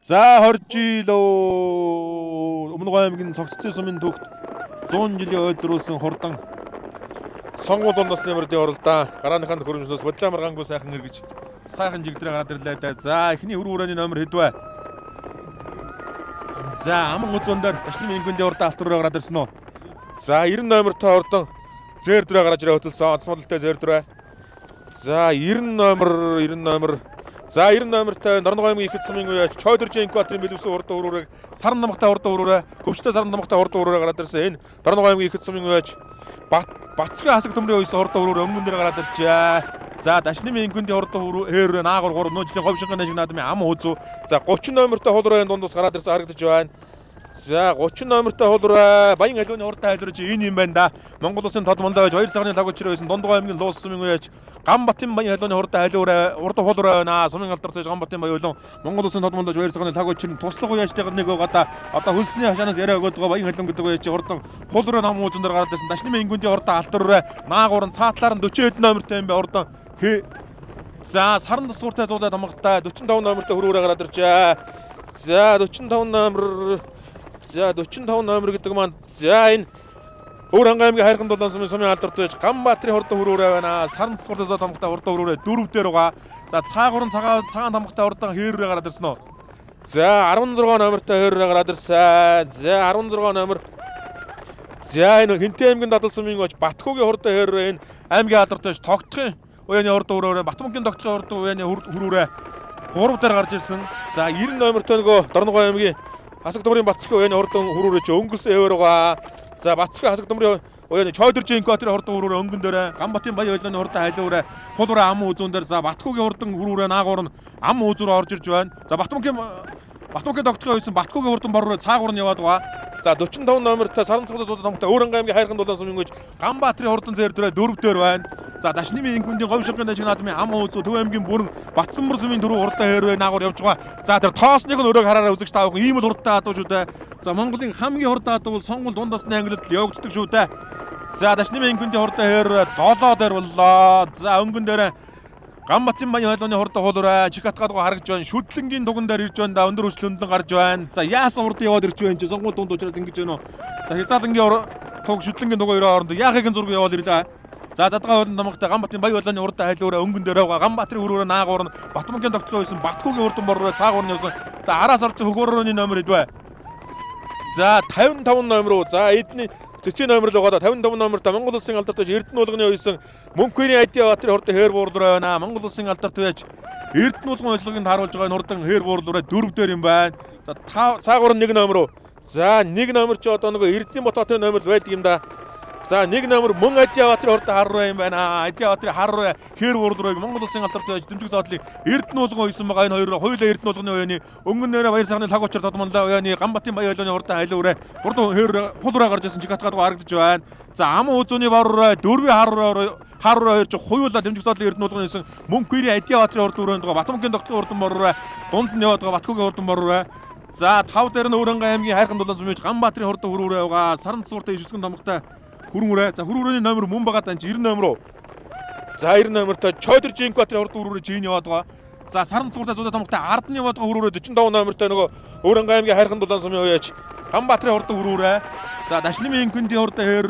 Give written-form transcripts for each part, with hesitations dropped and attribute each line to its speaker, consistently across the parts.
Speaker 1: За 20 жил өмнө аймгийн цогцтой сумын төвд 100 жилийн ой зөрүүлсэн хурдан сонгуул насны мөрдийн оролдоо гарааныханд хөрөмжнөөс бодлоо маргаангүй сайхан эргэж сайхан жигдрээ гараад ирлээ да. За эхний хөрвөн хүрээний номер хэдвэ? За аман үзүүндээр ташны мингүндийн урд алт руу гараад ирсэн үү? За 90 номертой хурдан зэр дөрөө гараж ирээ хөтөлсөн онцмолтой зэр дөрөө. За 90 номер За 90 номертой Норногой аймгийн ихэд сумын үеч Чойдоржин Инкваторын бэлэвсэн хурдан хөрөөрөө саран намгатай хурдан хөрөөрөө хөвчтэй саран намгатай хурдан хөрөөрөө гараад ирсэн. Энэ Норногой аймгийн ихэд сумын үеч Бацгийн хасаг төмрийн үйсэн хурдан хөрөөрөө өнгөн дээр гараад иржээ. За дашны мингүндийн хурдан хөрөөрөө наагур 3 нөөжлийн говьшингийн шиг наадмын ам үзүү. За 30 номертой хулрын дундус гараад ирсэн харагдаж байна. За 30 номертой хулраа Баян аливаны хурдан айлрж энэ юм байна да. Монгол улсын тод мандаа байж 2 сарны лагуучраа байсан Дундгой аймгийн Луус сумын үеч Гамбатын Баян аливаны хурдан айлраа урд хулраа байна. Сумын алдартай Гамбатын Баян улан Монгол улсын тод мандаа 2 сарны лагуучрын туслах үеэжтэйг нэг одоо хөлсний хашаанаас яриа өгöd байгаа Баян алим гэдэг үеч хурдан хулраа нам үзэн дээр гараад байсан. Дашны мингүндийн хурдан алтраа наагуурн цаатлаар нь 40 хэд номертой юм бэ хурдан. За саран тасгууртай зуулаад амгатай 45 номертой хөрөөрөө гараад иржээ. За 45 номер гэдэг маань за энэ Өөр аймгийн хайрхан дулаан сумын алдарт байж Ганбаатарын хурдан хөрөөрөө байна. Саран тасгууртай зуулаад амгатай хурдан хөрөөрөө 4 дээр байгаа. За цаагуурн цагаан тамгатай хурдан хөрөөрөө гараад ирсэн үү? За 16 номертой хөрөөрөө гараад ирсэн. За 16 номер. За энэ Хинтээ аймгийн дадал сумын байж Батхуугийн хурдан хөрөөрөө энэ аймгийн алдарт байж Тогтхын уяаны хурдан хөрөөрөө Батмөнгийн Тогтхын хурдан уяаны хөрөөрөө 3 дээр гарч ирсэн. За 90 номертой нөгөө Дорногой аймгийн хасаг төмрийн Бацгийн уяаны хурдан хөрөөрөө ч өнгөрсөн хэвээр байгаа. За Бацгийн хасаг төмрийн уяаны Чойдоржин Инкваторын хурдан хөрөөрөө өнгөн дээр Ганбатын Баян ойлооны хурдан хайлуураа хулуураа ам үзүүн дээр за Батхуугийн хурдан хөрөөрөө наагуур нь ам үзүүрөө орж ирж байна. За Батмөнгийн Тогтхын үйсэн Батхуугийн хурдан бороо цаагуур нь яваад байгаа. За 45 номертой саран цогцтой зуудаа тамгатай Өөр аймгийн хайрхан дулаан сумын үеч Ганбаатарын хурдан зэр дөрөө 4 дээр байна. За дашны мингүндийн говьшингийн шиг наадмын ам үзүү Төв аймгийн бүрэн Батсанбар сумын дөрөв хурдан хэрвээ наагур явж байгаа. За тэр тоосныг нь өрөөг хараараа үзэгч таах ийм л хурдан адуу шүү дээ. За Монголын хамгийн хурдан адуу сонгол дундасны ангилалд явагддаг шүү дээ. За дашны мингүндийн хурдан хэрвээ 7 дээр боллоо. За өнгөн дээр Ганбатын Баян ойлооны хурдан хулуураа Чикатгадгаа харагдж байна. Шүтлэнгийн туган дээр ирж байна да. Өндөр хүчлөндөн гарч байна. За яасан хурдан яваад ирж байна чи сонгуул дунд учраас ингэж байна уу? За хязаалангийн туг шүтлэнгийн туг хоёроо хооронд яахыг зураг яваад ирлээ. За задгаа хуулан тамгатай Ганбатын Баян ойлооны хурдан хайлуураа өнгөн дээр байгаа. Ганбаатарын хөрөөрөө наагуур нь Батмөнгийн Тогтхын үйсэн Батхуугийн хурдан бороо цаагуур нь явсан. За араас орсон хөгөөрөөний номер хэдвэ? За 55 номер уу. За эдний цэцгийн номер л байгаа да 55 номертой Монгол улсын алдарт байж Эрдэнэ уулганы үйсэн Мөнхбөрийн Айдиаватрын хурдан хээр буурлуу байна. Монгол улсын алдарт байж Эрдэнэ уулган ойслогонд харуулж байгаа энэ хурдан хээр буурлуураа 4 дээр юм байна. За цаагуур нь 1 номер уу. За 1 номер ч одоо нөгөө Эрдэнэ ботоотын номер л байдаг юм да. За 1 номер мөн Айдиаватрын хурдан хар руу юм байна. Айдиаватрын хар руу хээр буурлуураа Монгол улсын алдарт байж дэмжиг зоодлыг Эрдэнэ уулган үйсэн байгаа энэ хоёр хоёулаа Эрдэнэ уулганы уяаны өнгөн нэрэ баяр сарны лагуучаар тодмонлоо уяаны Ганбатын Баян ойлооны хурдан хайлуураа хурдан хээр хулуураа гарч ирсэн Чикатгадгаа харагдаж байна. За ам үзүүний бороо 4 хар руу хоёрч хуйлаа дэмжиг зоодлын Эрдэнэ уулганы үйсэн Мөнхбөрийн Айдиаватрын хурдан өрөөнд байгаа Батмөнгийн Тогтхын хурдан бороо дунд нь яваад байгаа Батхуугийн хурдан бороо. За 5 дээр нь Өөр аймгийн хайрхан дулаан сумын Ганбаатарын хурдан хөрөөрөө байгаа. Саран цууртай ишвсгэн тамгатай хөрөнгөрөө. За хөрөнгөрөөний номер мөн байгаа тань 90 номер уу. За 90 номертой Чойдоржин Инкваторын хурдан хөрөөрөө чинь яваад байгаа. За саран цууртай зуудаа тамгатай ард нь яваад байгаа хөрөөрөө 45 номертой нөгөө Өөр аймгийн хайрхан дулаан сумын үеч Ганбаатарын хурдан хөрөөрөө. За дашны мингүндийн хурдан хээр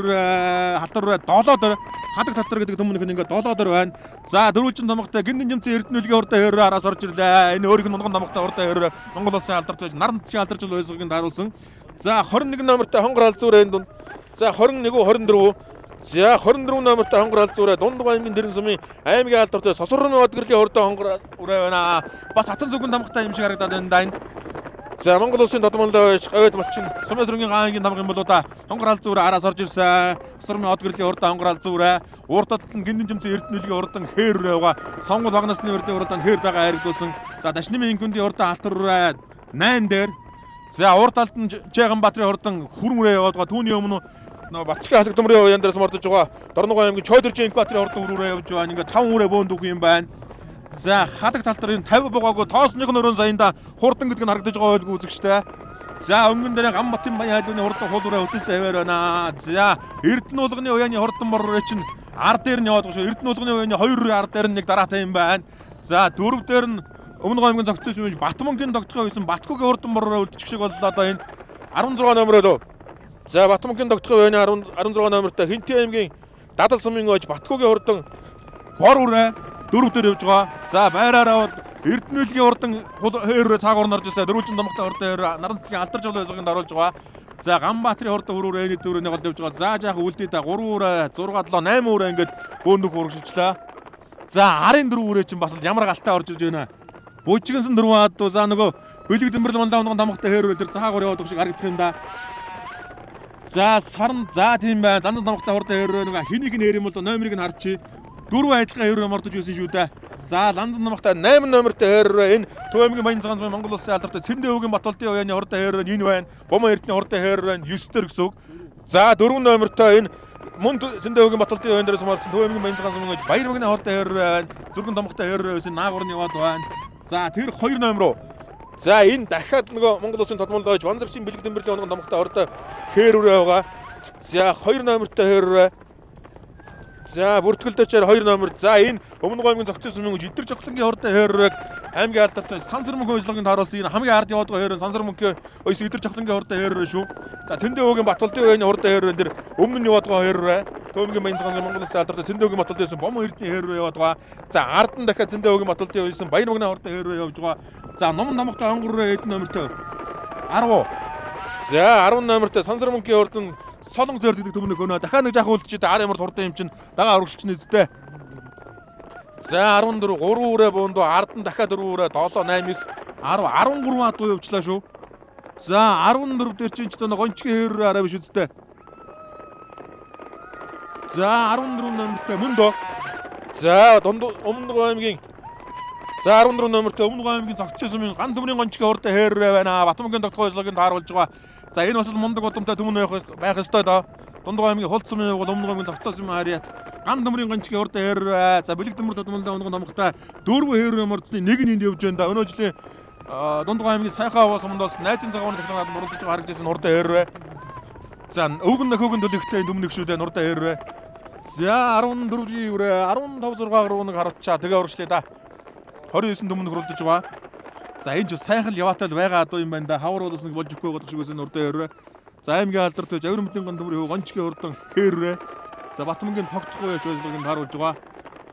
Speaker 1: халдвар 7 дээр хадаг татвар гэдэг төмөнх нь ингээд 7 дээр байна. За дөрвөлжин тамгатай гиндэн жимцэн Эрдэнэлгийн хурдан хээр араас орж ирлээ. Энэ өөрийнх нь унган тамгатай хурдан хээр Монгол улсын алдарт байж наран цэцгийн алдарч ойсгогийн харуулсан. За 21 номертой хонгор алзуурын дунд. За 21 24. За 24 номертой хонгор алзуураа Дундгой аймгийн Дэрэн сумын аймгийн алдарт Сосрын одгөрлийн хурдан хонгор байна. Бас хатан зүгэн тамгатай юм шиг харагдаад байна да энэ. За Монгол улсын тодмонлоо байж гавьд малчин Сумын сүргийн гаангийн тамга юм болоо да. Хонгор алзуураа араас орж ирсэн. Сосрын одгөрлийн хурдан хонгор алзуураа урд талд нь гиндэн жимцэн Эрдэнэлгийн хурдан хээр байгаа. Сонгол багнасны урдын хурдан хээр байгаа харагдуулсан. За дашны мингүндийн хурдан алтраа 8 дээр. За урд талд нь Ганбаатарын хурдан хүрмөрөө яваад байгаа. Түүний өмнө Бацгийн хасаг төмрийн уян дээрээс мордож байгаа. Дорногой аймгийн Чойдоржин Инкваторын хурдан хөрөөрөө явж байгаа. Ингээ 5 үрээ бөөнд үгүй юм байна. За хадаг талтарын 50 байгаагүй тоосных нь өрөөнд саянда хурдан гэдэг нь харагдаж байгаа байлгүй үзэгчтэй. За өнгөн дээр Ганбатын Баян айлууны хурдан хулуураа хөтлөсөн хэвээр байна. За Эрдэнэ уулганы уяаны хурдан бороо чинь ард дээр нь яваад байгаа шүү. Эрдэнэ уулганы уяаны 2 ард дээр нь нэг дараатай юм байна. За 4 дээр нь Өмнөг аймгийн зогцсон юм Батмунгийн тогтхой байсан Батгүйгийн хурдан бороо үлдчих шиг боллоо одоо энэ 16 номероо. За Батмунгийн тогтхой байна 16 номертой Хинтээ аймгийн Дадал сумын ож Батгүйгийн хурдан бор үрэ 4 дээр явж байгаа. За байраараа бол Эрдэнэлгийн хурдан хээрээ цаагуур нарж ирсэн. Дөрвөлжин домогтой хурдан хээр наран цэцгийн алдарч болоо байсганд оруулж байгаа. За Ганбаатарын хурдан хөрөөр эний дөрөвний гол явж байгаа. За жаахан үлдээ та 3 үрэ 6 7 8 үрэ ингээд бөөндөх урагшилчлаа. За арын 4 үрэ чинь бас ямар галтай орж ирж байна. Бүжигэнсэн 4 хаад за нөгөө бэлэг дэмбэрл мандаа унган тамгатай хээрвэл тэр цаагуур яваад шиг харагдах юм да. За сарн за тийм байна. Зандан тамгатай хурдан хээрээ нөгөө хэнийг нь хэрэм бол номерыг нь харчи. 4 адилхан хээрээ мордож байсан шүү дээ. За Ланзан намхтай 8 номертой хээрээ энэ Төв аймгийн Баян цагаан цамын Монгол Улсын алдартай Цэндээ өвгийн Батболтын уяаны хурдан хээрээ энэ байна. Бомоо эрдэнэ хурдан хээрээ 9 дээр гэсэн үг. За 4 номертой энэ мөн Цэндээ өвгийн Батболтын уяан дээрээс мордсон Төв аймгийн Баян цагаан цамын өвч Баяр мэгний хурдан хээрээ байна. Зүрхэн домхтой хээрээ байсан наагуурны яваад байна. За тэр 2 номероо. За энэ дахиад нөгөө Монгол Улсын тодмолд ойж Ванзарчийн бэлэг дэмбэрлийн унган домхтой хурдан хээрээ байгаа. За 2 номертой хээрээ. За бүртгэл дээр 2 номер. За энэ Өмнөг аймгийн зохицсон сумын Идэр жохлонгийн хурдан хээрэг аймгийн алдартай Сансар мөнхийн ажиллагаанд харуулсан энэ хамгийн ард яваад байгаа хээрэн Сансар мөнхийн ойс Идэр жохлонгийн хурдан хээрээ шүү. За Цэндээ өвгийн Батболтын уяаны хурдан хээрэн дээр өмнө нь яваад байгаа хээрээ. Төв аймгийн Баян цагаан Монгол Улсын алдартай Цэндээ өвгийн Батболтын байсан Бомоо эрдэнэ хээрээ яваад байгаа. За ард нь дахиад Цэндээ өвгийн Батболтын байсан Баяр мэгний хурдан хээрээ явж байгаа. За Номон намхтай онгороо эдэн номертой 10. За 10 номертой Сансар мөнхийн хурдан Солон зөөр гэдэг төмнөг өнөө дахиад нэг жах үлдчихэд ар ямар хурдан юм чин дагаа урагшч нэзтэй. За 14 3 үрэ буундуу ард нь дахиад 4 үрэ 7 8 9 10 13 адуу явчлаа шүү. За 14 дээр чинь ч нэг гончгийн хээрээ арай биш үсттэй. За 14 номертой мөндөө. За Өмнөг аймгийн за 14 номертой Өмнөг аймгийн зогцсон сумын ган төмрийн гончгийн хурдан хээрээ байна. Батмунгийн тогтхой ажиллагаанд тааруулж байгаа. За энэ бас мундаг удамтай төмөн байх ёстой доо. Дундгой аймгийн хулц сумын бол Өмнөг аймгийн зогцсон сумын хариат ган төмрийн гончгийн хурдан хээрээ. За бэлэг дэмбэр тодмолтой унган домхтой 4 хээрээ мордсны нэг нь энд явж байна да. Өнөө жилийн Дундгой аймгийн сайхан аваа сумдаас найзын цагааны технологид мөрөлдөж байгаа харагдсан хурдан хээрээ. За өвгөн нөхөөгөн төлөвтэй төмнөг шүү дээ хурдан хээрээ. За 14-ийн үрэ 15 6 гаруй нэг харуулчаа тэгээ урагшлаа да. 29 төмнөг хөрөлдөж байгаа. За энэ ч сайхан л яваатай л байгаа адуу юм байна да. Хавар болоос нэг болж өгөхгүй байгаа шиг байсан урдаа хээрээ. За аймгийн алдартай Авир мөдийн гон төмрийн гончгийн хурдан хээрээ. За Батмунгийн тогтохгүй байж ажиллагаанд харуулж байгаа.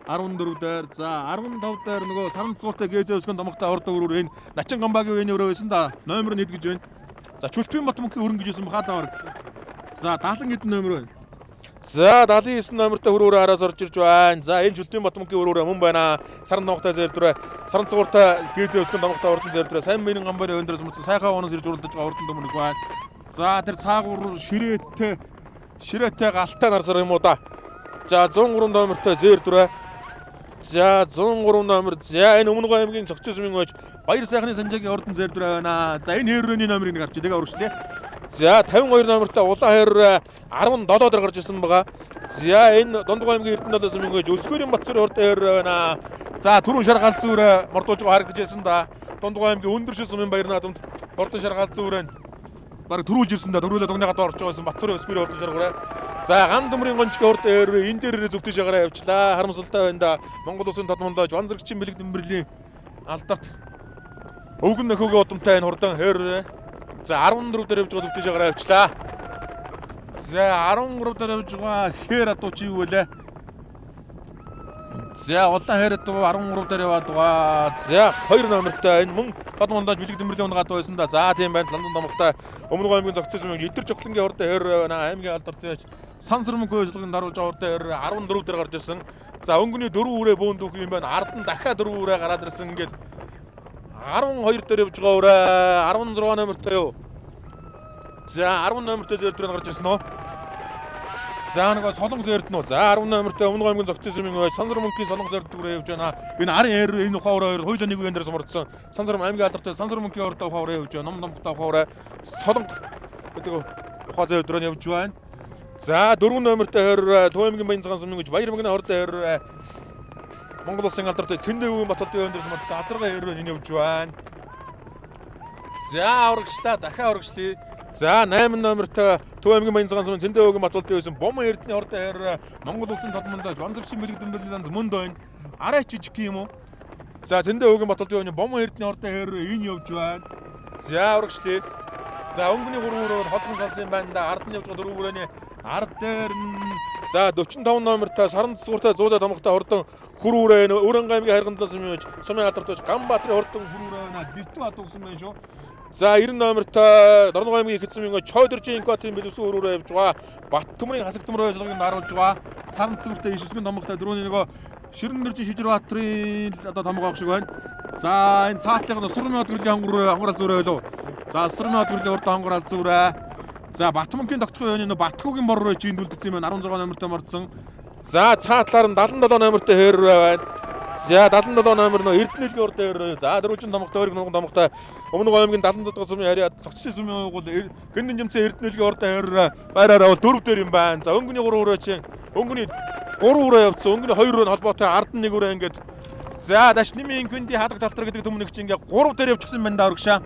Speaker 1: 14 дээр за 15 дээр нөгөө саран цууртай гээзээ өсгөн домогтой хурдан өрөөр энэ Начин гамбагийн үеийн өрөө байсан да. Номер нь хэд гэж байна. За Чүлтвийн Батмунгийн хөрөнгө гэж байсан бахаа давар. За Даалан хэдэн номер байна. За 79 номертой хөрөөрөө араас орж ирж байна. За энэ Чүлтвийн Батмунгийн хөрөөрөө мөн байна. Саран домогтой зэрдрээ саран цууртай гээзээ өсгөн домогтой хурдан зэрдрээ сайн мэрийн гамбарын өндөрс мөцсөн сайхан уунаас ирж уралдаж байгаа хурдан төмнөг байна. За тэр цаагуур ширээтэй галтай нарсар юм уу да. За 103 номертой зэрдрээ. За 103 номер. За энэ Өмнөг аймгийн зохицсон сумын ууч Баяр сайхны санжаагийн хурдан зэрдрээ байна. За энэ хээрөөний номерыг нэг харж тэгээ урагшлээ. За 52 номертой улаан хээрээ 17 дээр гарч ирсэн байгаа. За энэ Дундгой аймгийн Эрдэнэ сумын ууч Өсгөрийн Батцуурын хурдан хээрээ байна. За түрүүн шаргаалцсан үрэ мордуулж байгаа харагдаж байсан да. Дундгой аймгийн Өндөршил сумын Баяр наадамд хурдан шаргаалцсан үрэ баг төрүүлж ирсэн да. Төрүүлээд дугныг орж байгаасэн Батцуурын Өсгөрийн хурдан шаргаарай. За ган төмрийн гончгийн хурдан хээрээ энэ дээр зөвдөж ягараа явчлаа. Харамсалтай байна да. Монгол Улсын тодмолдож Ванзарчийн бэлэг дэмбэрлийн алдарт өвгөн нөхөгийн удамтай энэ хурдан хээрээ. За 14 дээр явж байгаа зөвдөж ягараа явчлаа. За 13 дээр явж байгаа хээр адуу чи юу вэ? За улаан хээрээ 13 дээр яваад байгаа. За 2 номертой энэ мөн тодмолдож бэлэг дэмбэрлийн унгад байсан да. За тийм байна. Ланзан домогтой Өмнөг аймгийн зохицсон сумын Идэр жохлонгийн хурдан хээрээ байна. Аймгийн алдартай Сансар мөнхийн ажиллагаанд харуулж байгаа хурдан хээрээ 14 дээр гарч ирсэн. За өнгөний 4 үрээ бөөнд өгөх юм байна. Ард нь дахиад 4 үрээ гараад ирсэн ингээд 12 дээр явж байгаа үрээ 16 номертой юу. За 10 номертой зэрдрээр гарч ирсэн үү. За нэг солонго зэрдэн үү. За 10 номертой Өмнөг аймгийн зохицсон сумын ууч Сансар мөнхийн солонго зэрдгүүрээ явж байна. Энэ арын ээр энэ ухаавраа хоёулаа нэг үеийн дээрээс мордсон. Сансар аймгийн алдартай Сансар мөнхийн хурдан ухаавраа явж байна. Ном номтой ухаавраа солонго гэдэг ухаа зэрдрээр явж байна. За 4 номертой хойр Төв аймгийн Баян цагаан сумын ууч Баяр мэгний хурдан хойр Монгол Улсын алдартай Цэндээ өвгийн Батболтын өндөрс мордсон азаргын хойр энэ явж байна. За урагшлаа дахиад урагшлаа. За 8 номертой Төв аймгийн Баян цагаан сумын Цэндээ өвгийн Батболтын байсан Бомоо эрдэнэ хурдан хойр Монгол Улсын тодмолдож Ванзарчийн бэлэг дэмбэрлийн данз мөнд байна. Арай жижиг юм уу? За зөндөө өвгөн Баталдын Бомон Эрдэнэ ордын хэр энэ явж байна. За урагшлээ. За өнгөний 3-өөр холхон салсан байна да. Ард нь явж байгаа 4-өөрөний ард дээр нь за 45 номертай саран цэцгүүртэй 100 томхтой хурдан хүрүүрээ Өрөнгө аймгийн харгамдлаас юмж сумын алдартай Ганбаатарын хурдан хүрүүрээ битүү ад өгсөн байна шүү. За 90 номертой Дорногов аймгийн Хэцмийн Чойдоржинко тийм билүүсэн хүрүүрээ явж байгаа. Баттөмрийн хасаг төмрөө ажиллагааг наруулж байгаа. Саран цэцгүүртэй ишвсгэн томхтой дөрөвний нөгөө Ширнэржин Шижирбаатарын одоо томгоог шиг байна. За энэ цаатлын Сүрмэд гэрлийн хонгорол зүрээ байлуу. За Сүрмэд гэрлийн урд хонгорол зүрээ. За Батмөнхийн тогтхой өний Батхүүгийн бор руу чинь дүлдсэн юм байна. 16 номертой мордсон. За цаатлаар нь 77 номертой хэр байна. За 77 номер нөө Эрдэнэлгийн урд хэр. За дөрвөлжин томхтой өрг нуган томхтой Өмнөг аймгийн 76 дахь сумын хариад цогцлын сумын угуул гиндэн жимцэн Эрдэнэлгийн урд хэр байраараа бол 4 дээр юм байна. За өнгөний 3 өрөө чинь өнгөний 3 өрөө явцсан. Өнгөний 2 өрөө нь холбоотой ард нь 1 өрөө ингээд. За Дашнимын Күнди хадаг талтар гэдэг төмнөг чинь ингээд 3 дээр явчихсан байна да урагшаа.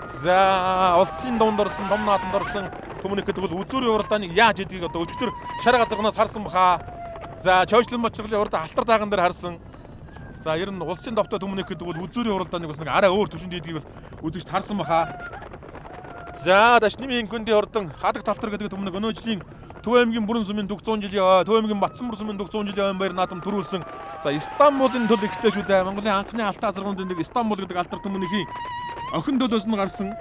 Speaker 1: За улсын дунд орсон, том нааданд орсон төмнөг гэдэг бол үзүүрийн уралдааныг яаж хийдгийг одоо өчигдөр шар газаргнаас харсан баха. За Чойшлон Мочролын урд алтар дааган дээр харсан. За ер нь улсын довтой төмнөг гэдэг бол үзүүрийн уралдааныг бас нэг арай өөр төвшөнд хийдгийг бол үзэгч харсан баха. За Дашнимын Күнди ордон хадаг талтар гэдэг төмнөг өнөө жилийн Төв аймгийн бүрэн сумын дүг 100 жилийн Төв аймгийн Батсан бүр сумын дүг 100 жилийн баяр наадам төрүүлсэн. За Стамбулын төл ихтэй шүү дээ. Монголын анхны алтан азаргуун дэндэг Стамбул гэдэг алтар төмнөгийн охин төлөөс нь гарсан.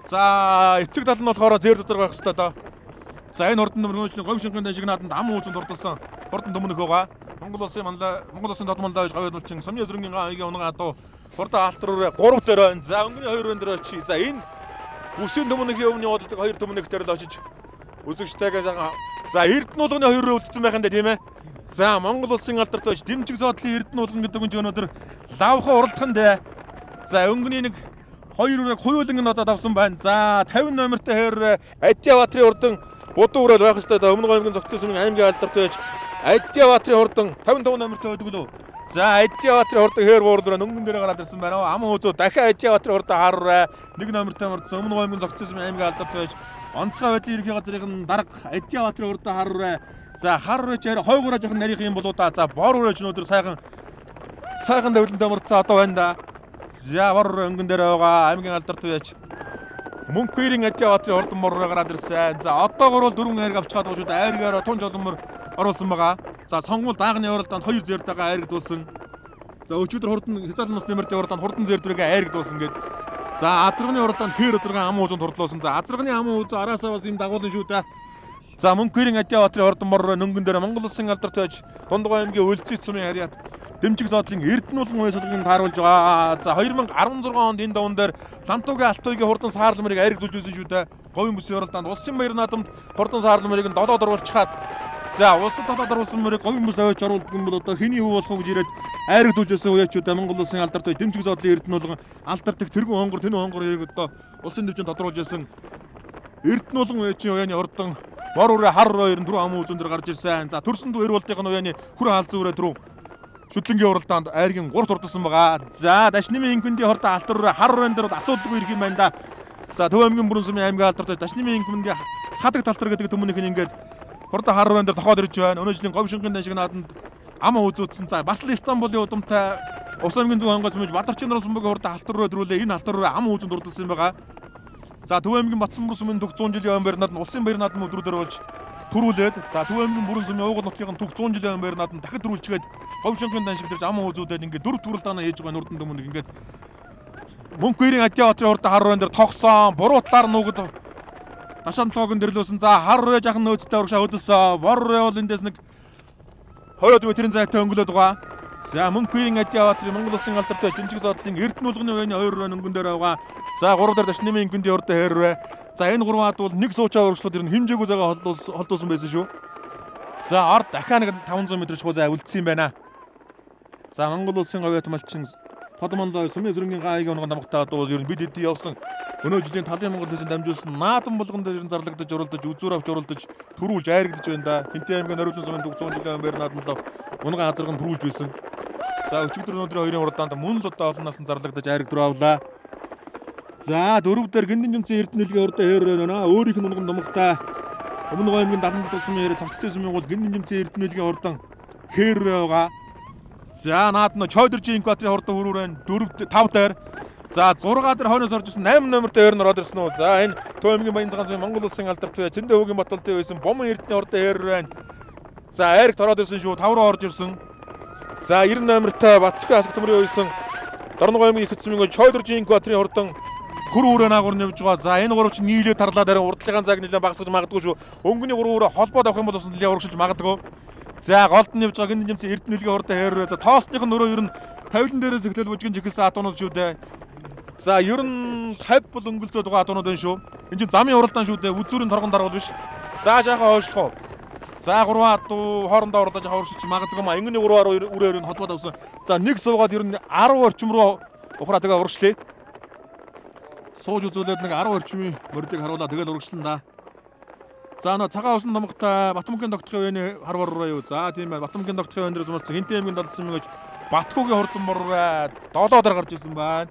Speaker 1: За эцэг тал нь болохоор зэр зазар байх хэвээр доо. За энэ хурдан төмөр өнөөгийн говь шинхэн шиг наадамд ам үүсэнд хурдсан хурдан төмнөх байгаа. Монгол улсын тодмолоо гэж говь нуулчин Сумын эсрэнгийн аягийн унгаа дуу хурдан алтар руу 3 дээр байна. За өнгөний 2 өрөөнд дээр очие. За энэ үсгийн төмнөхийн өмнө явуулдаг 2 төмнөх дээр л очиж үзэгчтэйгээ за Эрдэнэ уулганы 2 руу үлдсэн байх юм да тийм ээ. За Монгол улсын алдарт байж дэмжиг соодлын Эрдэнэ уулган гэдэг нь өнөөдөр лавхан уралдахын дээ. За өнгөний нэг 2 үрэг хуйлан нодод авсан байна. За 50 номертой хэр Адиаватрын хурдан будуу өрөөл байх хэвээр да. Өмнөг аймгийн зохицсон сумын аймгийн алдарт байж Адиаватрын хурдан 55 номертой байдаг лөө. За Адиаватрын хурдан хэр буурлуу өнгөн дээр гараад ирсэн байна. Ам үзүү дахиад Адиаватрын хурдан хараа 1 номертой мордсон. Өмнөг аймгийн зохицсон сумын аймгийн алдарт байж онцгой байдлын ерхий газрын дарга Адиаватрын хурдан хараа. За хараа ч арай хойгоороо жоохон нарийнх юм болоо да. За бор өрөөч өнөөдөр сайхан давлантай мордсон одоо байна да. За бор өнгөн дээр байгаа аймгийн алдарт байж Мөнхбөрийн Адиаватрын хурдан бор руу гараад ирсэн. За одоогоор бол 4 хайрг авч чад байгаа шүү дээ. Айргаараа тун жолмор оруулсан байгаа. За сонгуул даагны уралдаанд 2 зэрдэгээ айргдуулсан. За өчигдөр хурдан хязгаарлалт нэмэртэй уралдаанд хурдан зэрдвэргээ айргдуулсан гэдэг. За азарганы уралдаанд хэр азарган ам уузанд хурлуулсан. За азарганы ам уузаа араасаа бас юм дагуулна шүү дээ. За Мөнхбөрийн Адиаватрын хурдан бор нөнгөн дээр Монгол улсын алдарт байж Дундгой аймгийн Үлцэц сумын хариад дэмжиг соодлын Эрдэнэ уулган уясалгыг тааруулж байгаа. За 2016 онд энэ даван дээр Лантуугийн Алтуугийн хурдан саарламрыг айргдуулж үзсэн шүү дээ. Говийн бүсийн уралдаанд улсын баяр наадамд хурдан саарламрыг долоод оруулчихад за улсад долоод оруулсан мөрийг говийн бүс аваач оруулдаг юм бол одоо хэний хөв болох вэ гэж ирээд айргдуулж байсан уяачууд Монгол улсын алдарт байж дэмжиг соодлын Эрдэнэ уулган алдарт их тэргүүн хонгор тэнүү хонгор хэрэг одоо улсын дэвжинд тодруулж байсан Эрдэнэ уулган уяачийн уяаны урдан бор үрээ хар руу 94 ам үзэн дээр гарч ирсэн. За төрсөн дүү эрүүлтийн уяаны хүрэн хаалцсан үрээ түрүү шүтлэнгийн уралдаанд айргийн 3 турдсан байгаа. За Дашнимын Күнди хурдан алтар руу хар руу дээр асуудалгүй ирэх юм байна да. За Төв аймгийн бүрэн сумын аймгийн алдарт Дашнимын Күнди хадаг талтар гэдэг төмнөх нь ингээд хурдан хар руу дээр тохоод ирж байна. Өнөө жилийн говь шинхэн шиг нааданд ам үзүүлсэн. За бас л Стамбулын удамтай Ус аймгийн зүүн хангаас мөж Бадарчин Русмбогийн хурдан алтар руу дөрүүлээ. Энэ алтар руу ам үзэн дурдсан байгаа. За Төв аймгийн Батсан бүр сумын дүг 100 жилийн баяр наадам улсын баяр наадам өдрүүдээр болж төрүүлээд за Төв аймгийн бүрэн сумын уугуул нутгийн дүг 100 жилийн баяр наадам дахид төрүүлчихэд говь шинхэн дан шиг дэрж ам үзүүлээд ингээд 4 төрөлдаанаа хийж байгаа нүрдэн төмөнг ингээд Мөнхбөрийн Адиаватрын хурдан хар руу дээр тогсон буруу талаар нүгд ташаантлогон дэрлүүлсэн. За хар руу жахан нөөцтэй урагшаа хөдөлсөн. Бор руу бол эндээс нэг 20 метрийн зайтай өнгөлөд байгаа. За Мөнхбөрийн Адиаватрын Монгол улсын алдарт байж дэмжиг соодлын Эрдэнэ уулганы уяаны 2 руу өнгөн дээр байгаа. За 3 дээр Дашнимын Күнди хурдан хэрвээ. За энэ 3 аад бол нэг суучаа урагшлууд ер нь хэмжээгүй зайгаа холдуулсан байсан шүү. За ард дахиад нэг 500 м чухал зай үлдсэн юм байна. За Монгол улсын говьяат малчин Тодмонлоо сумын эсрэнгийн гаагийн унган намгтаа бол ер нь бид хэдий явсан. Өнөө жилийн талын Монгол төсөнд дамжуулсан наадам болгон дээр зарлагдаж уралдаж үзүүр авч уралдаж төрүүлж айрагдаж байна да. Хинтээ аймгийн Нариулын сумын дүг 100 жилийн баяр наадамлаа унган азарган төрүүлж байсан. За өчигдөр өнөөдрийн хоёрын уралдаанд мөн л одоо олон насан зарлагдаж айрагдруу авлаа. За дөрөв дээр гиндэн жимцэн Эрдэнэлгийн урдаа хээрээ нэ өөрийнх нь унган намгтаа Өмнөг аймгийн 70 дахь сумын хэрэг цогцтой сумын гол гиндэн жимцэн Эрдэнэлгийн урдан хээрээ байгаа. За наад нь Чойдоржийн Инкваторын хурдан хүрүүрэн 4 5 дээр. За 6 дээр хойноос орж ирсэн 8 номертой хойр нь ороод ирсэн үү. За энэ Төвөмгийн Баян цагаан сумын Монгол улсын алдарт бай Цэндэ өвгийн Батболтын байсан Бомон Эрдэнэ хурдан хойр байна. За Айрик ороод ирсэн шүү 5 руу орж ирсэн. За 90 номертой Бацхан Асаг төмрийн байсан Дорногой аймгийн Ихэтсмийн Чойдоржийн Инкваторын хурдан хүрүүрэн агуурн явж байгаа. За энэ гурав чинь нийлээ тарлаа дараа урдлын цаг нэлээд багасгаж магадгүй шүү. Өнгөний гурваараа холбоод авах юм бол бас нэлээд урагшилж магадгүй. За голд нь явж байгаа гинэн жимцэн Эрдэнэлгийн хурдан хойр. За тоосных нь өөрөө ер нь 50-н дээрээс эхлэл бүжгэн жигсэн атуунууд шүү дээ. За ер нь 50 бол өнгөлцөөд байгаа атуунууд байна шүү. Энд чинь замын уралдаан шүү дээ. Үзүүрийн торгон даргал биш. За жаахан хойшлох уу. За 3 атуу хоорондоо уралдаж хаваршиж магадгүй ма. Өнгөний 3-аар үрээр нь холбоод авсан. За нэг суугаад ер нь 10 орчим руу ухраа тэгээ урагшлаа. Сууж үзүүлээд нэг 10 орчмын мордыг харуулаа тэгэл урагшлан да. За нөө цагаан усан томгтой Батмөнгийн тогтхын үеийн харвар руу юу. За тийм байна. Батмөнгийн тогтхын үеийн дээрс мөрч Хинтээ аймгийн далдсан мэгж Батхуугийн хурдан мор 7 дээр гарч ирсэн байна.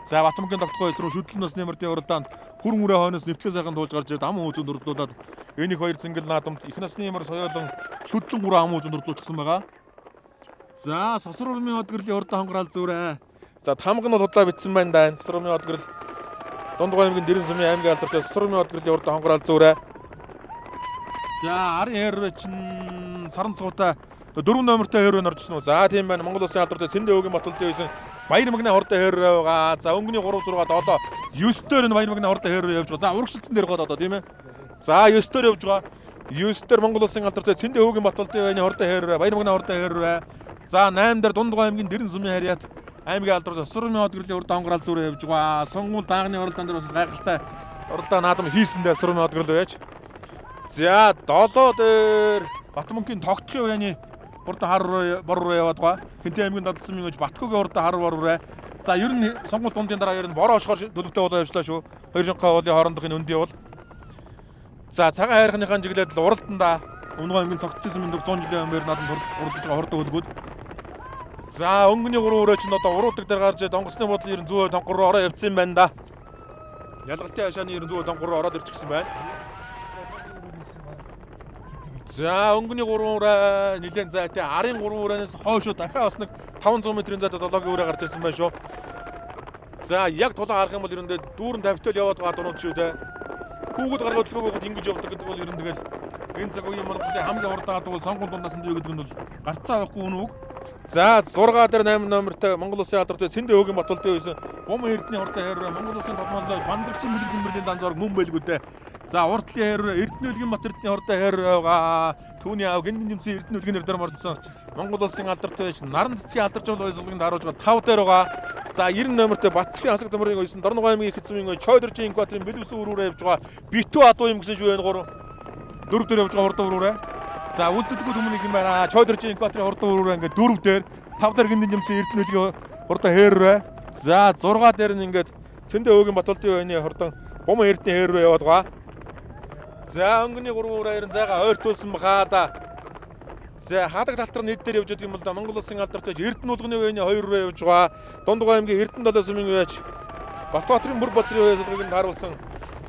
Speaker 1: За Батмөнгийн тогтхын үеийн рүү шүтлэн насны мордын уралдаанд хүрэн үрээ хойноос нэвтгэл сайхан туулж гарч ирээд ам үзүүнд дурдлуулад энийг хоёр зингэл наадамд их насны мор соёолон шүтлэн гурван ам үзүүнд дурдлуулчихсан байгаа. За Сосор урмын од гэрлийн хурдан хонгорал зүрэ. За тамга нь бол худлаа битсэн байна да. Сосор урмын од гэрэл Дундгой аймгийн Дэрэн сумын аймгийн алдартай Сосор урмын од гэрлийн хурдан хонгорал зүрэ. За арын хойр чинь саран цуутай 4 номертой хойр оржсэн үү. За тийм байна. Монгол улсын алдартай Цэндэ өвгийн Батболтын байсан Баяр мэгний хурдан хойр байгаа. За өнгөний 3 6 7 9 дээр энэ Баяр мэгний хурдан хойр явж байгаа. За урагшилтсан дээр гоод одоо тийм ээ. За 9 дээр явж байгаа. 9 дээр Монгол улсын алдартай Цэндэ өвгийн Батболтын байны хурдан хойр Баяр мэгний хурдан хойр. За 8 дээр Дундгой аймгийн Дэрэн сумын харьяат аймгийн алдартай Сосор урмын од гэрлийн хурдан хонгорал зүрэ явж байгаа. Сонгуул даагны уралдаан дээр бас гайхалтай уралдаан наадам хийсэндээ Сосор урмын од гэрэл байж. За 7 дээр Батмөнгийн тогтхын үеийн хурдан хар бор руу яваад байгаа. Хинтээ аймгийн далдсан мэгж Батхуугийн хурдан хар бор руу. За ер нь сонгуул дундын дараа ер нь бороо оshохоор төлөвтэй болоо явчлаа шүү. Хоёр шинхаа уулын хоорондох энэ өндий бол. За цагаан хайрхныхаа чиглэлд уралданда Өмнөг аймгийн цогцсон мэндүг 100 жилийн өмнөр надад уралдаж байгаа хурдан хөлгүүд. За өнгөний 3 өрөө чинь одоо уруудаг дээр гарч донгоцны бодлын 900 тонгор руу ороо явцсан байна да. Ялгалтын хашааны 900 тонгор руу ороод ирчихсэн байна. За өнгөний 3 өрөө нэлээд зайтай арын 3 өрөөнөөс хойшоо дахиад бас нэг 500 м-ийн зайтай 7-гийн өрөө гарч ирсэн байна шүү. За яг тулаа харах юм бол ерөндөө дүүрэн тавьтал яваад байгаа дунууд шүү дээ. Хүүгүүд гаргаад төлгөө байхад ингэж явдаг гэдэг бол ерөн тэгэл энэ цаг үеийн Монголын хамгийн хурдан адуу сонгуул дундаас нь юу гэдэг нь бол гарцаа байхгүй үнэ үг. За 6 дээр 8 номертой Монгол улсын алдартай Цэндэ өвгийн Батболтын байсан Бомон Эрдэнэ хурдан хойр Монгол улсын толгойд банзагчийн бэлэг хэмбэрлийн данзуур мөн байлгүй дээ. За урдлын хойр Эрдэнэ өвгийн Бат Эрдэнэ хурдан хойр байгаа. Түүний аав гиндэн жимцэн Эрдэнэ өвгийн нэрээр мордсон Монгол улсын алдартай байж наран цэцгийн алдаржуул ойсолгонд харуулж байгаа 5 дээр байгаа. За 90 номертой Бацхан Асаг төмрийн ойсон Дорногой аймгийн Ихэтсмийн Чойдоржийн Инкваторын Бэлэвсэн өрөөрөө явж байгаа. Битүү адуу юм гэсэн шүү энэ 3 4 дээр явж байгаа хурдан өрөөрөө. За үлддэггүй төмнийг юм байна. Чойдоржийн Инкваторын хурдан өрөөрөө ингээд 4 дээр 5 дээр гиндэн жимцэн Эрдэнэ өвгийн хурдан хойроо. За 6 дээр нь ингээд Цэндэ өвгийн Батболтын байны хурдан Бомон Эрдэнэ хойроо яваад байгаа. За өнгөний 3 өрөөр нь зайгаа ойртуулсан бахаа да. За хаадаг талтар нийт дээр явж байгаа юм бол да Монгол улсын алдартай Эрдэнэ уулганы байны 2 руу явж байгаа. Дундгой аймгийн Эрдэнэ далай сумын байж Батбаатарын бүр бацрын байсалгыг харуулсан.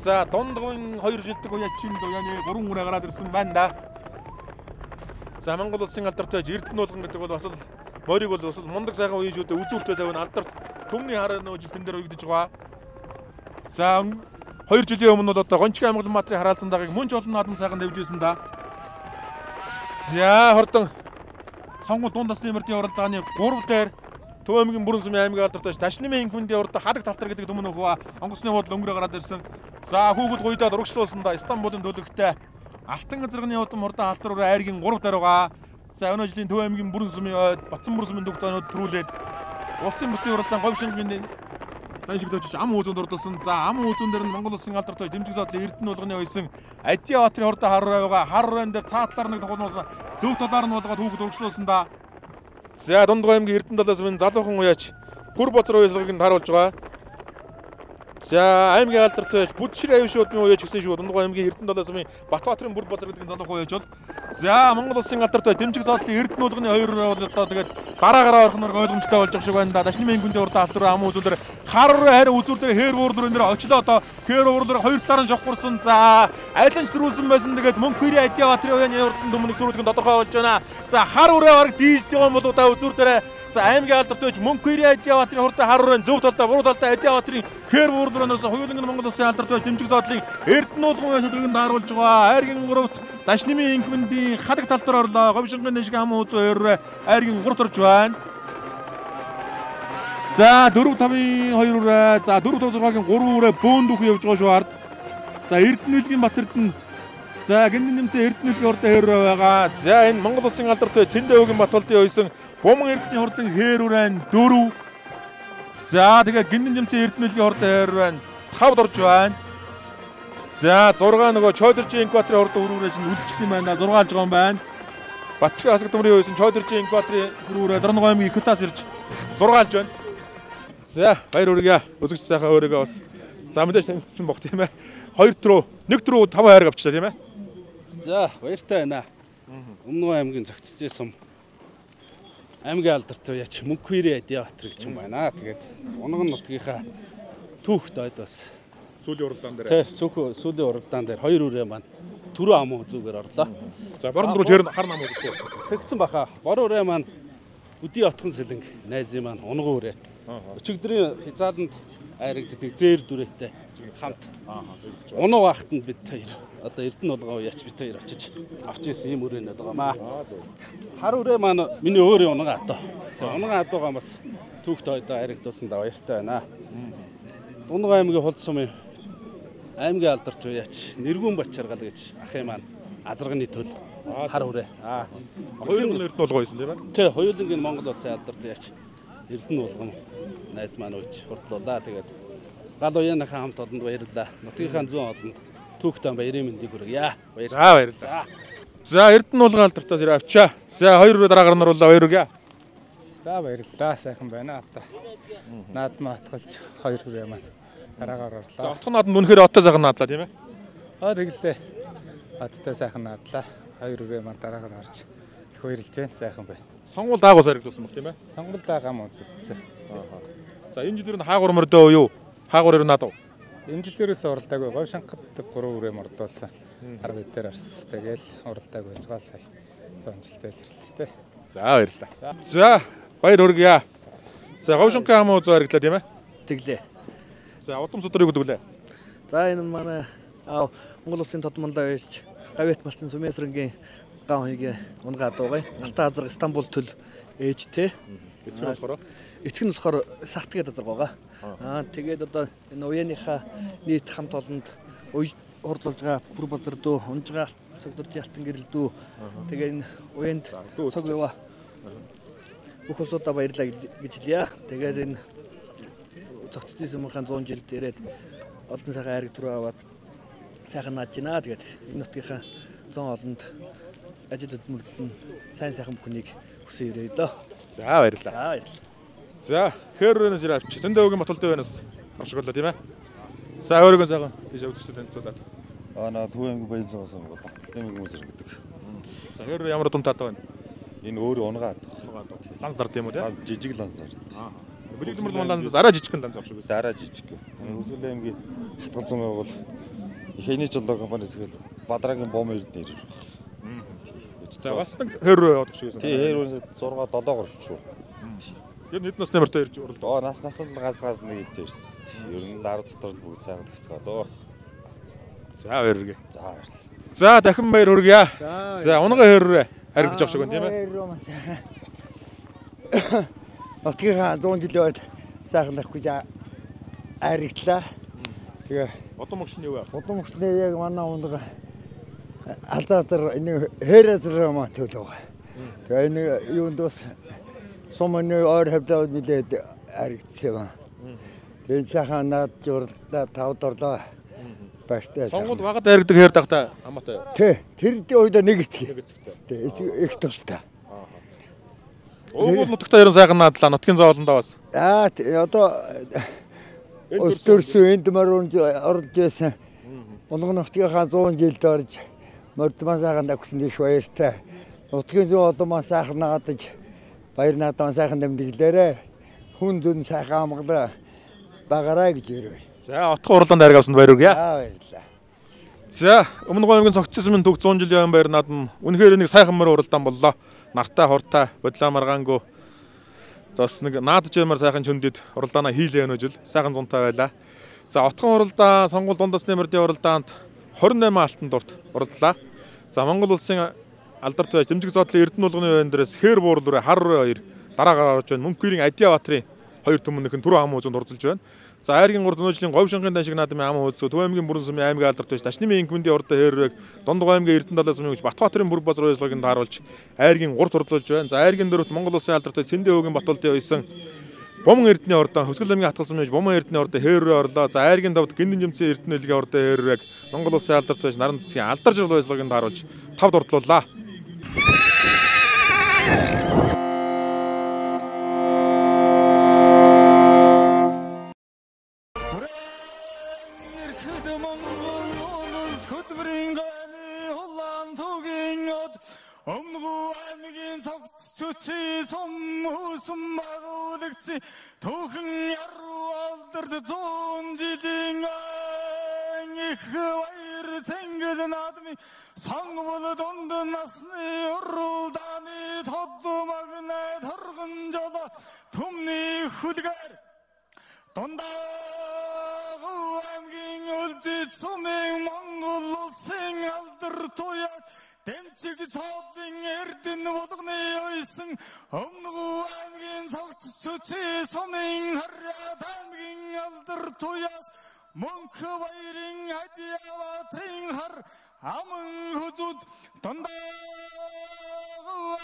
Speaker 1: За Дундгойн 2 жилдэг уяачин уяаны 3 үрээ гараад ирсэн байна да. За Монгол улсын алдартай Эрдэнэ уулган гэдэг бол бас л морийг бол бас мундаг сайхан үеийн шүү дээ. Үзүүртэй тавина алдарт төмний хараа нөөжилтэн дээр уйгдэж байгаа. За 2 жилийн өмнө бол одоо Гончиг аймаг Улаанбаатарын хараалцсан дагааг мөн ч олон наадам сайхан тавьж ирсэн да. За хурдан сонгуул дунд насны мөрдийн уралдааны 3 дээр Төв аймгийн Бүрэн сумын аймгийн алдартай Ташнымын инквиндийн уралдаан хадаг талтар гэдэг дүмэн өгөө онгоцны бодол өнгөрөө гараад ирсэн. За хүүхэд гуйдаад урагшлуулсан да Стамбулын төлөвтэй Алтан газрын удам хурдан алтар өрөө айргийн 3 дээр байгаа. За өнөө жилийн Төв аймгийн Бүрэн сумын Батсан Бүрэн сумын дүгтөөнүүд төрүүлээд улсын бүсийн уралдаан говьшингийн дан шиг төвч ам үзүүнд урдсан. За ам үзүүн дээр нь Монгол улсын алдартай дэмжиг задлын Эрдэнэ уулганы ойсон Адиа Баатарын хурдан хараа байгаа. Хар райн дээр цаатлаар нэг тохиолнуулсан. Зөв талаар нь болгоод хүүхэд урагшлуулсан да. За Дундгой аймгийн Эрдэнэ далай сумын залуухан уяач Пүр боцор уяалгыг харуулж байгаа. За аймгийн алдартай Бүдшир аюу шуудны уяач гэсэн шүү. Дундгой аймгийн Эрдэнэ далай сумын Батбаатарын бүр боцор гэдэг залуухан уяач бол. За Монгол улсын алдартай дэмжиг задлын Эрдэнэ уулганы 2 бол одоо тэгээд бараагараа орох нь ойлгомжтой болж байгаа шиг байна да. Дашны мөнгөндөө урд алтруу ам үзүүлэр хар харин үзүүр дээр хээр уурдэр энэ очлоо одоо хээр уурдэр хоёр талаар нь шавхурсан. За айланч төрүүлсэн байсан. Тэгээд Мөнхөри Адиаватрын уяаны урдын дүмнийг төрүүлэх нь тодорхой болж байна. За хар үрээ бараг дийлж байгаа юм бол да үзүүр дээр за аймгийн алдарт байж Мөнхөри Адиаватрын хурдан хар үрээ зөв талдаа буруу талдаа Адиаватрын хээр уурдраас хоёуланг нь Монгол Улсын алдарт байж дэмжиг зоодлын Эрдэнэ уулгын дааруулж байгаа. Айргийн 3-т Дашнымын инкмэндийн хадаг тал дээр орлоо. Говьшингийн нэшиг ам үзүүр айргийн 3 төрж байна. За 4-5-2 үрээ. За 4-6-гийн 3 үрээ бөөндөх явж байгаа шүү ард. За Эрдэнэлгийн Батэрд нь за гинэн нэмцээ Эрдэнэлгийн хурдан хээр байгаа. За энэ Монгол Улсын алдарт бай Цэндээвгийн Батболдын ойсон Буман Эрдэнэ хурдан хээр үрэн 4. За тэгээ гинэн нэмцээ Эрдэнэлгийн хурдан хээр байна. 5 дорж байна. За 6 нөгөө Чойдоржийн Инкваторын хурдан хүрүүрээс нь үлдчихсэн байна. 6 алж байгаа юм байна. Батцгийн хасаг төмрийн ойсон Чойдоржийн Инкваторын хүрүүрээ Дорногой аймгийн Икутаас ирж 6 алж байна. За баяр хүргэе. Үзэгч сайхан өөрийгөө бас за мэдээж танилцсан бох тийм ээ. 2 төрөө 1 төрөө 5 хайраг авчлаа тийм ээ.
Speaker 2: За баяртай байна. Өмнө аймгийн зохицсон аймгийн алдарт яач Мөнхөри Адиаватрыг ч юм байна. Тэгээд Унган нутгийнхаа түүхт ойд бас
Speaker 1: Сүүлийн уралдаан дээр.
Speaker 2: Тий, сүүлийн уралдаан дээр 2 үрээ маань түрүү ам зүгээр орлоо.
Speaker 1: За борон руу чир хар нам үзлээ.
Speaker 2: Тэгсэн баха. Борон үрээ маань Бүдий отхон сэлэнг найзын маань унган үрээ. Өчигдрийн хязааланд айрагддаг зээр дүрээтэй хамт. Унуу багтанд бид хоёр одоо Эрдэнэ уулгаа яач бид хоёр очиж авч ирсэн юм үрээ нэдэг гамаа. Хар үрээ маань миний өөрийн унган адуу. Тэгээ унган адуугаа бас түүхт ойдоо айрагдуулсан да баяртай байна. Дундгай аймгийн Хулд сумын аймгийн алдарт яач Нэргүүн Бачаргал гэж ахын маань азарганы төл хар үрээ.
Speaker 1: Хоёуланг Эрдэнэ уулгаа байсан тийм ээ.
Speaker 2: Тий, хоёуланг нь Монгол улсын алдарт яач Эрдэнэ уулган найз маань үйч хурдлуулаа. Тэгээд гал уяаныхаа хамт олонд баярлалаа. Нутгийнхаа зүүн олонд түүхтэн баярын мэндийг хүргье.
Speaker 1: Баярлалаа. За Эрдэнэ уулган алдартаас ирээ авчаа. За 2 үрээ дараагаар нь баяр хүргье.
Speaker 3: За баярлалаа. Сайхан байна. Наадмаа атгалж 2 хүрээ маань дараагаар орлоо.
Speaker 1: За отхон наадмад үнэхээр оттой сайхан наадлаа тийм ээ.
Speaker 3: Тэглээ. Оттой сайхан наадлаа. 2 хүрээ маань дараагаар орж их баярлж байна. Сайхан байна.
Speaker 1: Сонгуул даагуус харагдсан баг тийм ээ.
Speaker 3: Сонгуул даагам үзсэн.
Speaker 1: За энэ жилээр нь хаагур мордөө юу? Хаагур ер нь наадав.
Speaker 3: Энэ жилээрээс уралдаагүй Говьшангад 3 үрээ мордуулсан. Хар битээр арс. Тэгэл уралдааг байж гал сая 100 жилтэй л ирлээ.
Speaker 1: За баярлалаа. За баяр хүргье. За Говьшангийн хам үзүү харагдлаа тийм ээ.
Speaker 4: Тэглээ.
Speaker 1: За удам судрыг үдвэлээ.
Speaker 4: За энэ нь манай Монгол улсын тодмондоо байж гавьяат малцсан Сүмэсрэнгийн ган хоёгийн унгаа дуугай. Алтан азар Стамбул төл ээжтэй. Эцэг нь болохоор Сартгээд азар байгаа. Тэгээд одоо энэ уяаныхаа нийт хамт олонд хурдлуулж байгаа бүр базар дүү, унжгаа цогдорж ялтан гэрэл дүү. Тэгээд энэ уяанд цог яваа. Бүх улсуудаа баярлаа гэж хэлье. Тэгээд энэ цогцдсэн мөнхөн 100 жилд ирээд олон сайхан айраг түрүү аваад сайхан нааж байна. Тэгээд энэ нутгийнхаа 100 олонд ажил хөдөлмөрт нь сайн сайхан бүхнийг хүсэн ирээ дөө.
Speaker 1: За баярлалаа. За хэрвээс ирээ авчих. Цэндээвгийн Батболдын байнаас авшиглаа тийм ээ. За өөрийгөө сайхан тийш өвчтөд танилцуулаад.
Speaker 5: Наа Төвөнгийн баян цогсон бол Батлын хүмүүс иргэдэг.
Speaker 1: За хэрвээ ямар удамтай байна?
Speaker 5: Энэ өөрөө унгаад.
Speaker 1: Ланс дард юм уу тийм?
Speaker 5: Жижиг ланс дард.
Speaker 1: Бүлэгдмэр ланс арай жижиг ланс авшиг байсан.
Speaker 5: Арай жижиг. Үзүүлээ аймгийн хатгалзан байгуул ихний жолоо компаниас хэл Бадрагийн бом эрдэнэ ирэх.
Speaker 1: За бас нэг хэрвээ явах шиг байсан.
Speaker 5: Тий, хэрвээ 6 7 гарч шүү.
Speaker 1: Ер нь хэд насны мөртөө ирж уралдаа.
Speaker 5: Нас нь газ нэг хэд ирсэн. Ер нь 10 дотор л бүгд сайхан тагцгаалаа.
Speaker 1: За баярлалаа.
Speaker 5: За баярлалаа.
Speaker 1: За дахин баяр хүргье. За унгаа хэрвээ харагдаж авах шиг байна тийм ээ.
Speaker 6: Нутгийнхаа 100 жилийн үед сайхан авах гэж айрагдлаа. Тэгээ
Speaker 1: Удам өгшний юу вэ?
Speaker 6: удам өгснээ яг манай унгаа алзаатар энэ хэрэг маа төлөв. Тэгээ энэ юунд бас сумны ойр хавьлаад нилээд айрагдсан юм. Тэгээ сайхан наад журлаа 5 дорлоо. Баяртай.
Speaker 1: Сонгуул багад айрагдаг хээр тахта хамаатай.
Speaker 6: Тий, тэр үед нэг эцэг. Тий, их тустай.
Speaker 1: Өвгөл нутагтаа ерөн сайхан наадлаа. Нутгийн зоолондоо бас.
Speaker 6: Одоо өстөрсөн энд мөрөнд орж байсан. Унган нутгийнхаа 100 жилд орж мордмаа сайхан авсан их баяртай. Нутгийн зүүн олон маань сайхан наадаж баяр наадам сайхан тэмдэглээрээ. Хүн зүн сайхан амгалаа багаарай гэж ярив.
Speaker 1: За отхон урлаанд хайрг авсанд баяр хүргэе.
Speaker 6: Баярлалаа.
Speaker 1: За өмнө говьмгийн цогцсон төг 100 жилийн баяр наадам үнэхээр нэг сайхан мөр уралдаан боллоо. Нартай хортой бодлоо маргаангүй. Зас нэг наадж ямар сайхан чөндөд уралдаанаа хийлээ өнөөжл сайхан зунтай байлаа. За отхон уралдаан сонгуул дундасны мөрдийн уралдаанд 28 алтан дурт урлалаа. За Монгол улсын алдарт байж дэмжиг зоодлын Эрдэнэ булганы байр дээрээс хээр буурлуур хар 2 дараагаар орж байна. Мөнхбөрийн Адиабаатарын 2 төмөнөх нь түрүү ам үзүүнд урдулж байна. За айргийн 3 өнөөжлийн говь шингийн даншиг наадмын ам үзүү Төв аймгийн бүрэн сумын аймгийн алдарт байж Дашнымын инкмэндийн урд хээрвэг Дундгой аймгийн Эрдэнэ далайн сумын гэж Батбаатарын бүр базар уяслагыг тааруулж айргийн 3 урдулж байна. За айргийн 4-т Монгол улсын алдарт байж Цэндээ өвгийн Батулдын ойсон Бомон Эрдэнэ ордон Хөсгөл аймгийн Хатгал сумын Бомон Эрдэнэ ордон хээрвээ орлоо. За айргийн 5-т Гиндэн жимцэн Эрдэнэ хэлгийн ордон хээрвэг Монгол улсын алдарт байж Наран цэцгийн алдар жиргал уяслагыг тааруулж 5 урдлууллаа.
Speaker 7: Түүхэн яруу алдарт 100 жилийн их баяр цэнгэл наадмын сонгол дунд насны уралдааны тодмагна торгон жол түмний хүлгээр Дундагуу аймгийн Үлзий сумын Монгол улсын алдар туяа дэмжиг цоодын Эрдэнэ булганы ойсон Өмнөгүү аймгийн Цогц Цүций сумын Харьяат аймгийн алдар туяас Мөнхбаярын Адиабаатарын хар аман хүзүүд Дундагуу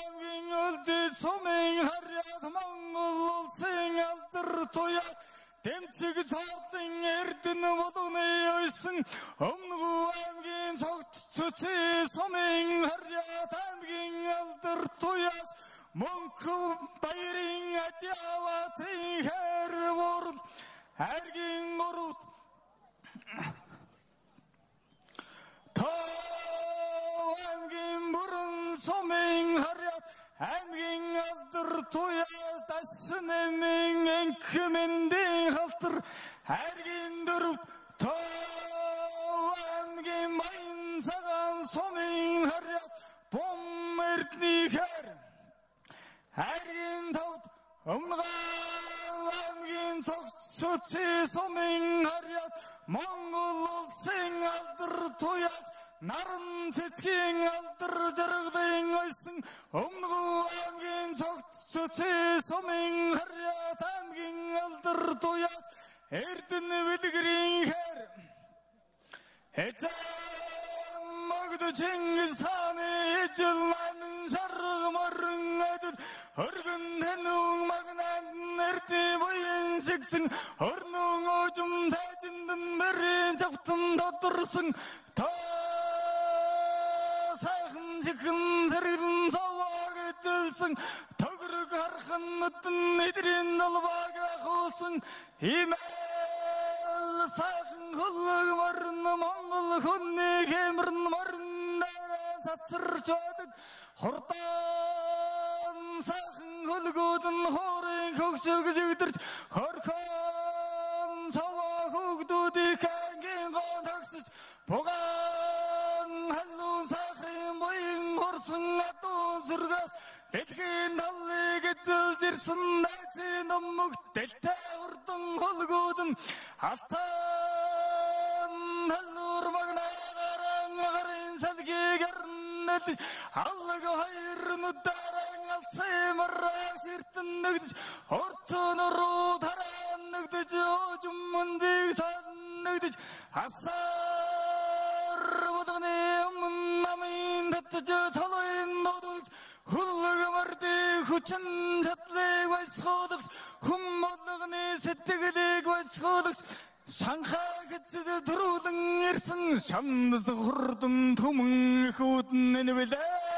Speaker 7: аймгийн Үлзий сумын Харьяат Монгол улсын алдар туяас дэмжиг цоодын Эрдэнэ булганы ойсон Өмнөгүү аймгийн Цогц Цүций сумын Харьяат аймгийн алдар туяас Мөнхбаярын Адиабаатарын хэр бурл хайргийн мөрөд аймгийн бүрэн сумын Харьяат аймгийн алдар туяас Дашнымын инкмэндийн халтар хайргийн дөрөв аймгийн Баян цагаан сумын Харьяат Бом Эрдэнэ хэр хайргийн тавд аймгийн Цогц Цүций сумын Харьяат Монгол улсын алдар туяас Наран цэцгийн алдар жаргалын ойсон Өмнөгүү аймгийн Цогц Цүций сумын Харьяат аймгийн алдар туяас Эрдэнэ бэлгэрийн хэр Магд Чингис хааны ижил намын шарга морин адил Хөргөн тэнүүн магнад Эрдэнэ буян шигсэн Хорнуун оожим сайжиндан мэрийн чавтан тодорсон сайхан чихэн сэргэн саваг эдэлсэн Төгрөг хархан нүдэн эдрийн налбаг ахуулсан Химэл сайхан хулаг марн Монгол хүнний хэмрэн марн цацарч байдаг Хурдан сайхан хулгуудын хоорын хөгшөг жигдэрч Хорхон цаваа хөгдүүдийг ангийн гон тагсаж Бугаан халуун сайхрын буян хорсон атуун сүргээс Дэлхийн талыг эзэлж ирсэн найзын өмнөгт Дэлтэй урдан хулгуудын Алтан халуур магнааран гарын салгийг арнэлж Аллаг хайр нүдэрэн алсын марраг сэртэн нэгдэж Хортон руу таран нэгдэж Оожим мөндийг саннэгдэж Асар булганы өмнө намын татж цалын нодогч Хүлэг марди хүчин чадлыг байсгуулагч Хүм болгоны сэтгэлийг байсгуулагч Шанхай гэцэд төрүүлэн ирсэн Шамнас хурдан түмэн хүүдэн энэвэлээ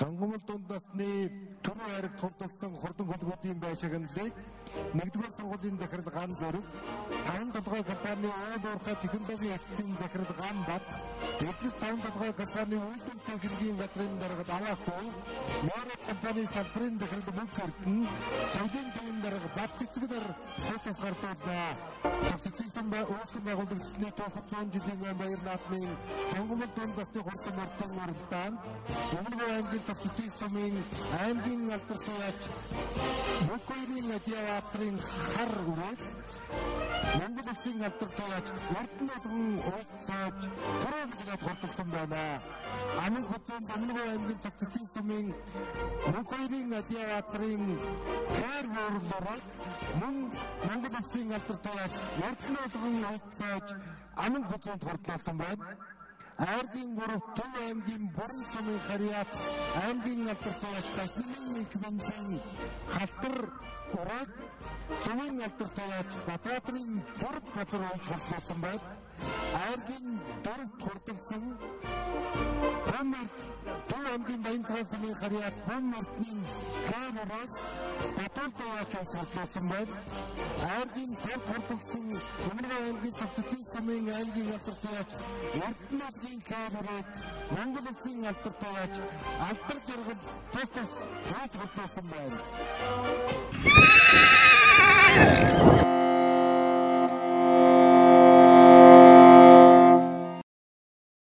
Speaker 8: сонгомол дунд насны түрүү хайрагт хурдалсан хурдан хөлгүүдийн байшаганлыг 1-р сургуулийн захирал Ган Зөрөг, 5 толгой компани уул уурхай технологийн эцсийн захирал Ган Бат, Эдгээс 5 толгой компани үйлдвэртэй хэргийн газрын дарга Аваахгүй, Морот компани салбарын захирал Мөнх Эрдэнэ, соёлын төвийн дарга Бат Цэцэгнэр сэтгс гартуулнаа. Цэцэгсэн өөрсгөн байгуулагчны түүхэд 100 жилийн баяр наадмын сонгомол дунд насны хурдан мөрдөн уралдаанд Өмнөд аймгийн цэцэг сумын аймгийн алдартай Бүкойрийн Адиаватрын хар үрээд Монгол улсын алдартай Эрдэнэ болгон уулзаж төрөлд хурдсан байна. Аман хөтөнд Өмнөд аймгийн цэцэг сумын Бүкойрийн Адиаватрын хар үрээд Монгол улсын алдартай Эрдэнэ болгон уулзаж аман хөтөнд хурдлуулсан байна. Аймгийн 3 Төв аймгийн Бүрэн сумын Харьяат аймгийн алдартай Гашнымын командын халтар ураг сумын алдартай Батбаатарын Бүрд Батар уулж хурдлуулсан байна. Аймгийн 4-т хурдалсан Төв аймгийн Баянцгай сумын Харьяат Бөмөртний Кэмураг Батуултай уулж хурдлуулсан байна. Аймгийн 5-т хурдалсан Өмнөд аймгийн Цэцэг сумын аймгийн алдартай Эрдэнэгийн Кэмураг Монгол улсын алдартай алдар жаргал тус уулж хурдлуулсан байна.